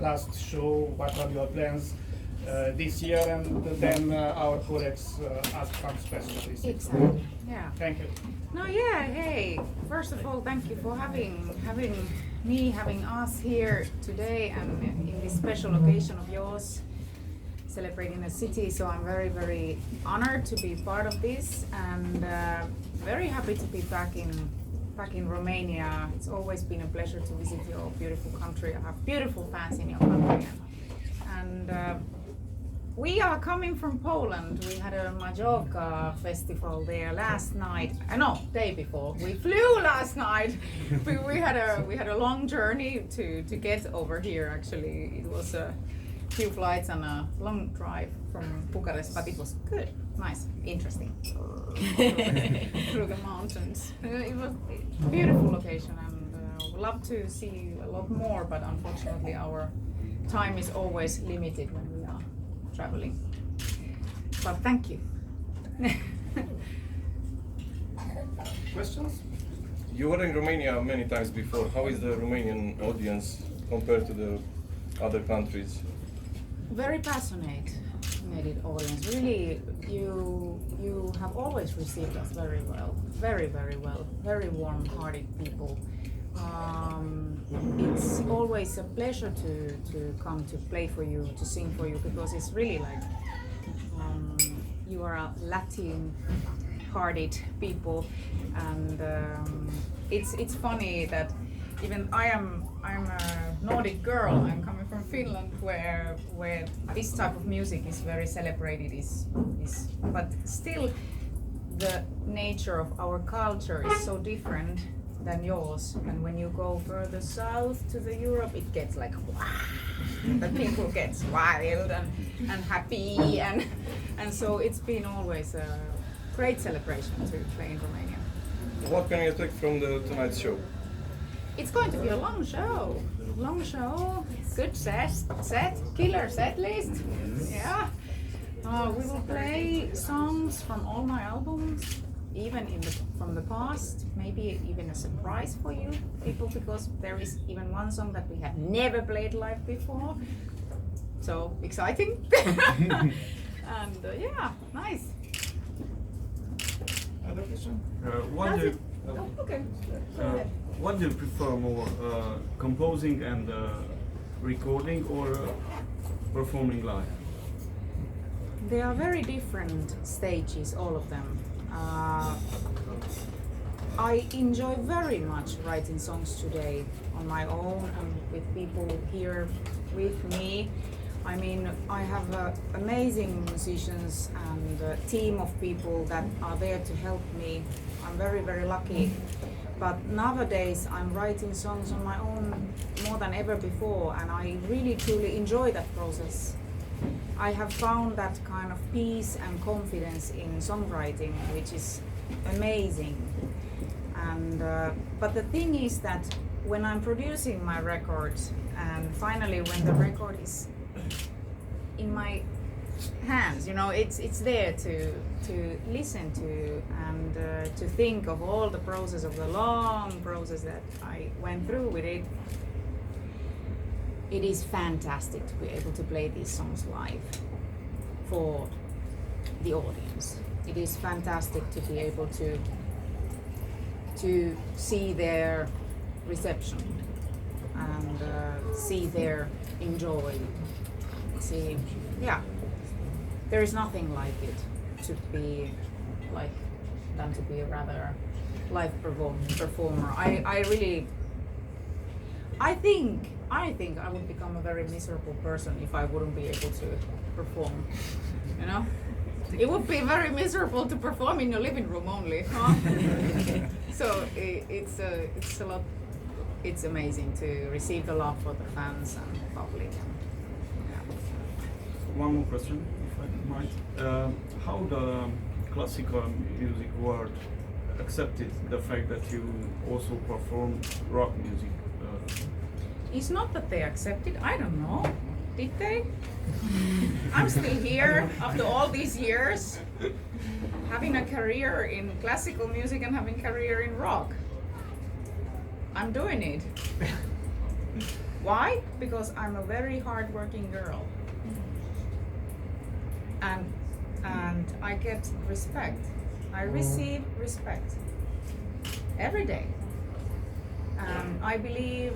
last show, what are your plans this year, and then our colleagues ask some specialists. Exactly. Yeah. Thank you. No, yeah. Hey, first of all, thank you for having us here today and in this special occasion of yours, celebrating the city. So I'm very, very honored to be part of this, and very happy to be back in Romania. It's always been a pleasure to visit your beautiful country. I have beautiful fans in your country, and we are coming from Poland. We had a Majorca festival there last night. No, day before. We flew last night. we had a long journey to get over here. Actually, it was a few flights and a long drive from Bucharest, but it was good, nice, interesting. Through the mountains. It was a beautiful location, and would love to see a lot more. But unfortunately, our time is always limited when we are traveling. But thank you. Questions? You were in Romania many times before. How is the Romanian audience compared to the other countries? Very passionate audience. Really, you have always received us very well. Very, very well. Very warm-hearted people. It's always a pleasure to come to play for you, to sing for you, because it's really like you are a Latin-hearted people, and it's funny that even I'm a Nordic girl. I'm coming from Finland, where this type of music is very celebrated. But still, the nature of our culture is so different than yours. And when you go further south to the Europe, it gets like wow. The people get wild and happy, and so it's been always a great celebration to play in Romania. What can you expect from tonight's show? It's going to be a long show, good set, killer set list. Yeah, we will play songs from all my albums, even from the past. Maybe even a surprise for you people, because there is even one song that we have never played live before. So exciting! And yeah, nice. Other question? What do you prefer more, composing and recording, or performing live? They are very different stages, all of them. I enjoy very much writing songs today on my own and with people here with me. I mean, I have amazing musicians and a team of people that are there to help me. I'm very, very lucky. But nowadays I'm writing songs on my own more than ever before, and I really truly enjoy that process. I have found that kind of peace and confidence in songwriting, which is amazing. And but the thing is that when I'm producing my record, and finally when the record is in my hands, you know, it's there to listen to, and to think of all the process of the long process that I went through with it. It is fantastic to be able to play these songs live for the audience. It is fantastic to be able to see their reception and see their enjoy. See, yeah, there is nothing like it to be like than to be a rather live performer. I think I would become a very miserable person if I wouldn't be able to perform. You know, it would be very miserable to perform in your living room only. Huh? So it's a lot. It's amazing to receive the love for the fans and the public. One more question, if I might. How the classical music world accepted the fact that you also perform rock music? It's not that they accepted, I don't know. Did they? I'm still here after all these years, having a career in classical music and having a career in rock. I'm doing it. Why? Because I'm a very hard-working girl, and I get respect. I receive respect every day. I believe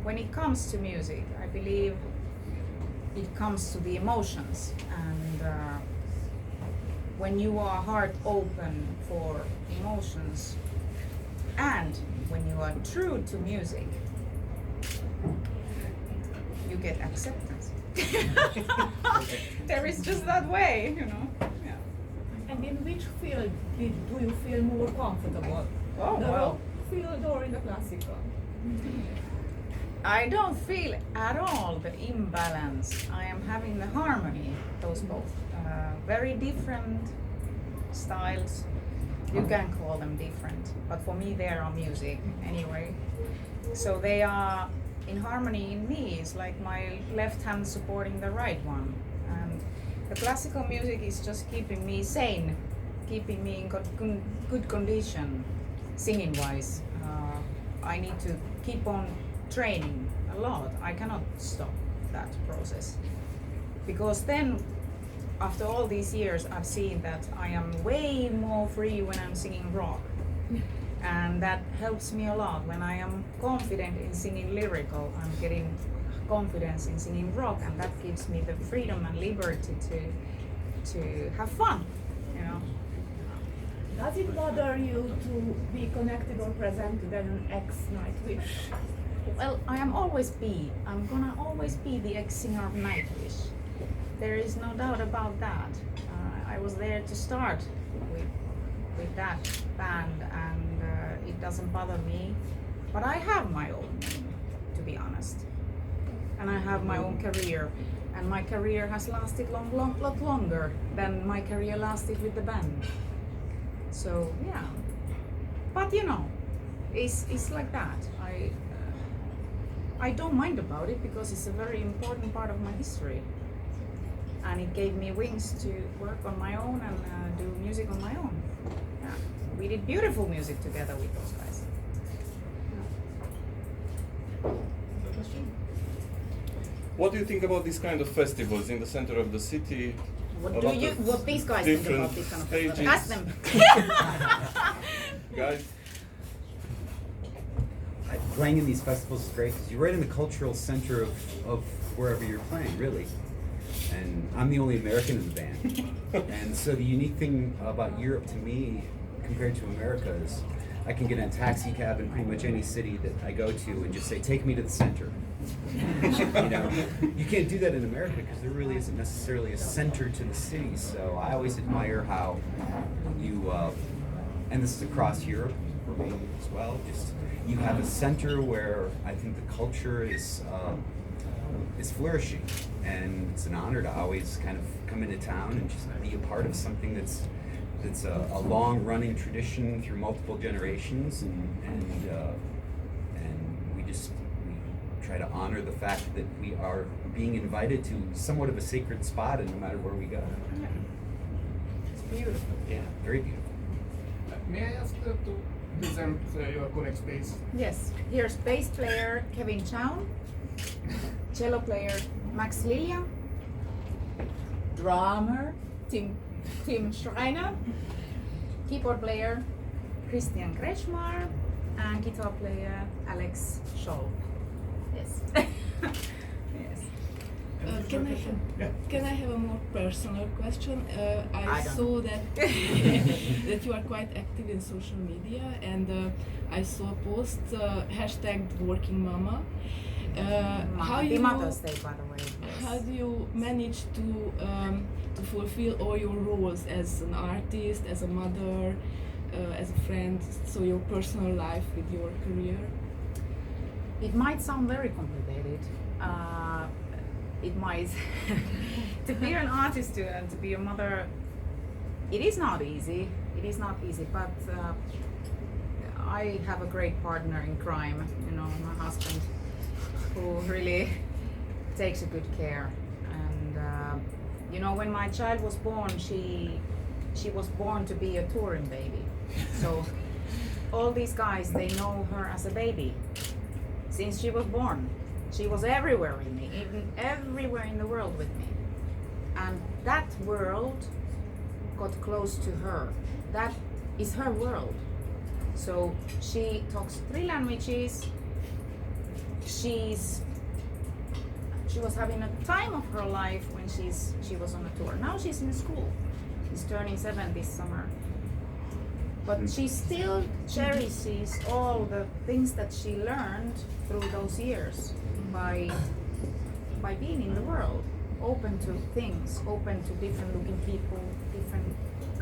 when it comes to music, I believe it comes to the emotions, and when you are heart open for emotions, and when you are true to music, you get acceptance. There is just that way, you know. Yeah. And in which field do you feel more comfortable? Oh, the wow. rock field or in the classical? I don't feel at all the imbalance. I am having the harmony, those both. Very different styles. You can call them different, but for me they are music anyway. So they are in harmony in me. It's like my left hand supporting the right one. And the classical music is just keeping me sane, keeping me in good condition, singing wise. I need to keep on training a lot. I cannot stop that process, because then after all these years I've seen that I am way more free when I'm singing rock, and that helps me a lot. When I am confident in singing lyrical, I'm getting confidence in singing rock, and that gives me the freedom and liberty to have fun, you know. Does it bother you to be connected or present to an ex-Nightwish? Well, I'm gonna always be the ex-singer of Nightwish. There is no doubt about that. I was there to start with that band, and it doesn't bother me. But I have my own name, to be honest, and I have my own career, and my career has lasted lot longer than my career lasted with the band. So yeah, but you know, it's like that. I don't mind about it, because it's a very important part of my history, and it gave me wings to work on my own and do music on my own. Yeah, we did beautiful music together with those guys. What do you think about these kind of festivals in the center of the city? What these guys think about this kind of stages. festival? Ask them. Guys, Playing in these festivals is great because you're right in the cultural center of wherever you're playing, really. And I'm the only American in the band. And so the unique thing about Europe to me, compared to America, is I can get in a taxi cab in pretty much any city that I go to and just say, take me to the center. You know, you can't do that in America because there really isn't necessarily a center to the city. So I always admire how you, and this is across Europe, Romania as well, just you have a center where I think the culture is flourishing, and it's an honor to always kind of come into town and just be a part of something that's a long-running tradition through multiple generations, and we try to honor the fact that we are being invited to somewhat of a sacred spot, and no matter where we go. It's beautiful. Yeah, very beautiful. May I ask to present your correct bass? Yes, here's bass player Kevin Chown, cello player Max Lilja, drummer Tim Schreiner, keyboard player Christian Kretschmar, and guitar player Alex Scholl. Yes. Yes. Can I have a more personal question? I I don't saw that that you are quite active in social media, and I saw a post hashtag Working Mama. Happy Mother's Day, by the way. How do you manage to fulfill all your roles as an artist, as a mother, as a friend, so your personal life with your career? It might sound very complicated. It might. To be an artist and to be a mother, it is not easy. It is not easy, but I have a great partner in crime, you know, my husband, who really takes a good care. And you know, when my child was born, she was born to be a touring baby. So all these guys, they know her as a baby since she was born. She was everywhere with me, even everywhere in the world with me. And that world got close to her. That is her world. So she talks 3 languages. She was having a time of her life when she was on a tour. Now she's in school. She's turning 7 this summer. But she still cherishes all the things that she learned through those years by being in the world, open to things, open to different looking people, different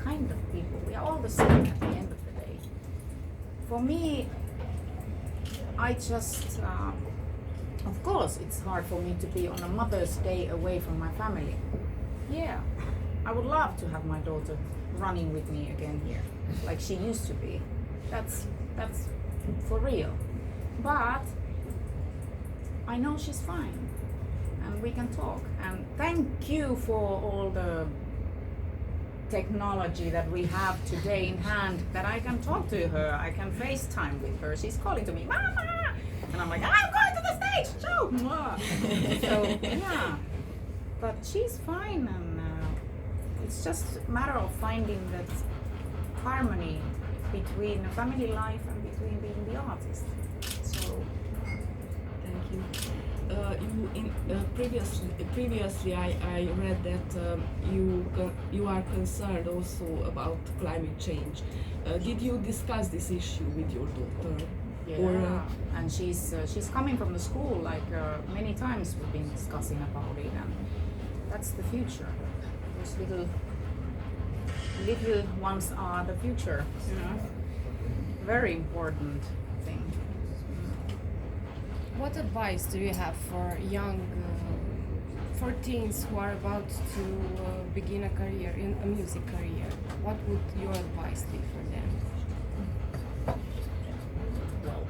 kind of people. We are all the same at the end of the day. For me, I just, of course, it's hard for me to be on a Mother's Day away from my family. Yeah, I would love to have my daughter running with me again here, like she used to be. That's for real. But I know she's fine, and we can talk. And thank you for all the technology that we have today in hand, that I can talk to her. I can FaceTime with her. She's calling to me, Mama, and I'm like, I'm going to the stage. So yeah, but she's fine, and it's just a matter of finding that harmony between a family life and between being the artist. So Thank you. Previously, I read that you are concerned also about climate change. Did you discuss this issue with your daughter? yeah, Or, and she's coming from the school. Like many times we've been discussing about it, and that's the future. Those little ones are the future. You know, very important thing. What advice do you have for young, for teens who are about to begin a career, in a music career? What would your advice be for them? Well,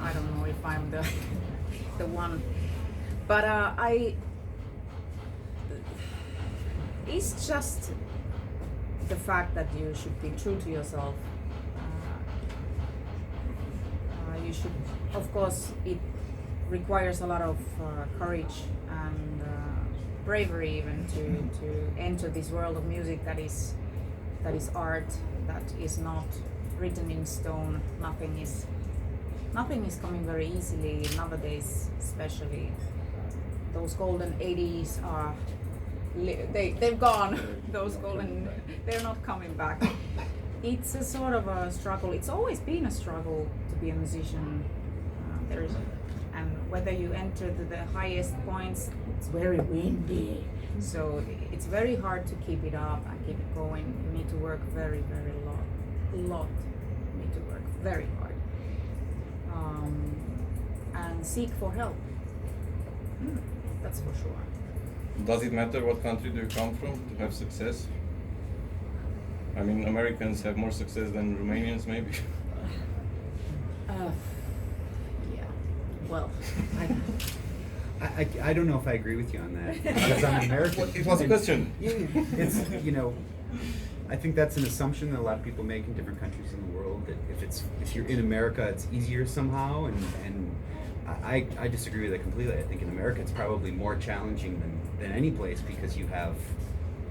I don't know if I'm the one, but it's just the fact that you should be true to yourself. You should, of course, it requires a lot of courage and bravery even to enter this world of music that is art, that is not written in stone. Nothing is coming very easily nowadays, especially. Those golden 80s are they've gone. Those golden, they're not coming back. It's a sort of a struggle. It's always been a struggle to be a musician. And whether you enter the highest points, it's very windy. So it's very hard to keep it up and keep it going. You need to work very, very lot. You need to work very hard. And seek for help. That's for sure. Does it matter what country do you come from to have success? I mean, Americans have more success than Romanians, maybe. Yeah. Well, I don't know if I agree with you on that, because I'm American. It was a question. It's, I think that's an assumption that a lot of people make in different countries in the world, that if you're in America, it's easier somehow, and I disagree with that completely. I think in America it's probably more challenging than any place, because you have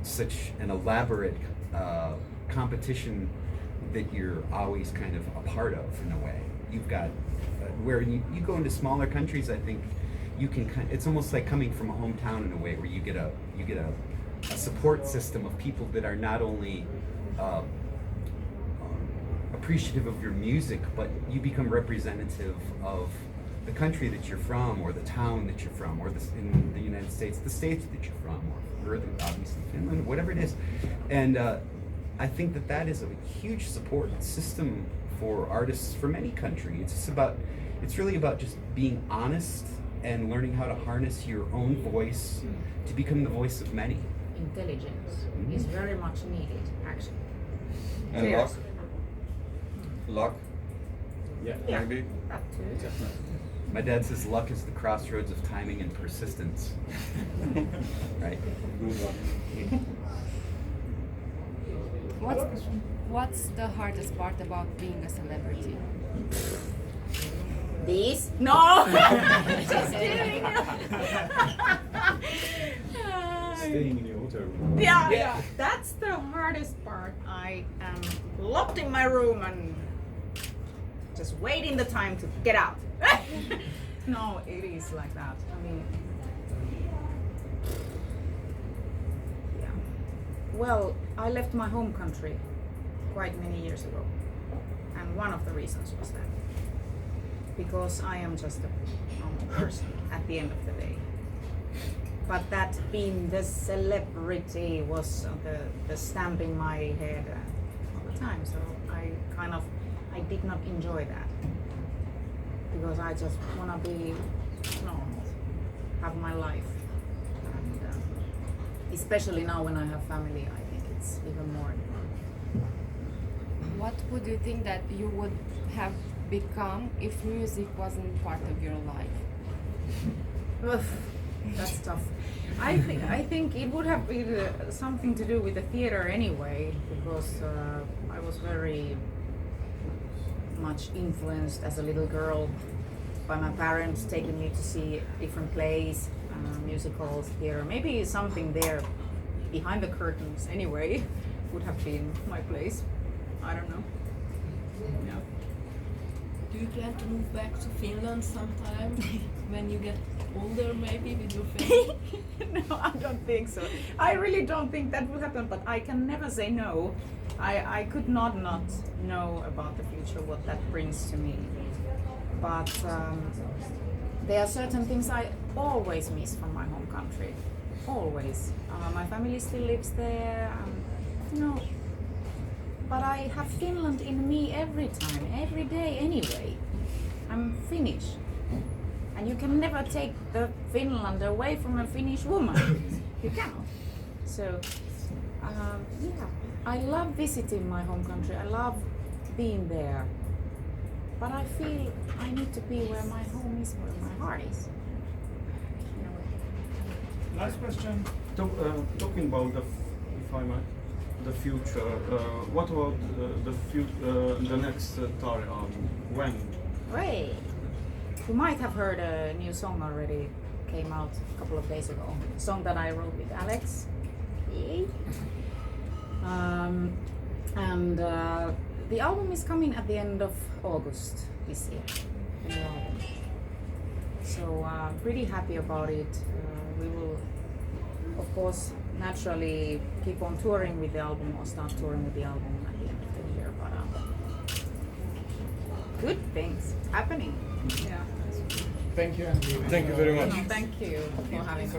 such an elaborate competition that you're always kind of a part of in a way. You've got where you go into smaller countries, I think you can it's almost like coming from a hometown in a way, where you get a support system of people that are not only appreciative of your music, but you become representative of the country that you're from, or the town that you're from, or in the United States, the states that you're from, or obviously Finland, whatever it is. And I think that is a huge support system for artists from any country. It's really about just being honest and learning how to harness your own voice to become the voice of many. Intelligence is very much needed, actually. And Cheers. luck, Yeah. maybe. That too. My dad says luck is the crossroads of timing and persistence. Right? What's the hardest part about being a celebrity? These? No! Just kidding! Staying in your hotel room. Yeah, that's the hardest part. I am locked in my room and just waiting the time to get out. No, it is like that. I mean, yeah. Well, I left my home country quite many years ago, and one of the reasons was that because I am just a normal person at the end of the day. But that being the celebrity was the stamp in my head all the time. So I did not enjoy that because I just want to be normal, have my life, and especially now when I have family, I think it's even more important. What would you think that you would have become if music wasn't part of your life? Ugh, that's tough. I think it would have been something to do with the theater anyway, because I was very much influenced as a little girl by my parents taking me to see different plays, musicals, theater. Maybe something there behind the curtains anyway would have been my place. I don't know. Yeah. Do you plan to move back to Finland sometime when you get older, maybe with your family? No, I don't think so. I really don't think that will happen, but I can never say no. I could not know about the future, what that brings to me. But there are certain things I always miss from my home country. Always. My family still lives there. But I have Finland in me every time, every day anyway. I'm Finnish. And you can never take the Finland away from a Finnish woman. You cannot. So, yeah, I love visiting my home country. I love being there. But I feel I need to be where my home is, where my heart is. In a way. Last question. Talking about if I might, the future. What about the next Tarja album? When? Great. You might have heard a new song already. Came out a couple of days ago. A song that I wrote with Alex. Yay. And the album is coming at the end of August this year. The new album. So pretty happy about it. We will, of course, naturally keep on touring with the album or start touring with the album at the end of the year. But good things happening. Yeah. Thank you, and Thank you very much. Thank you for having us.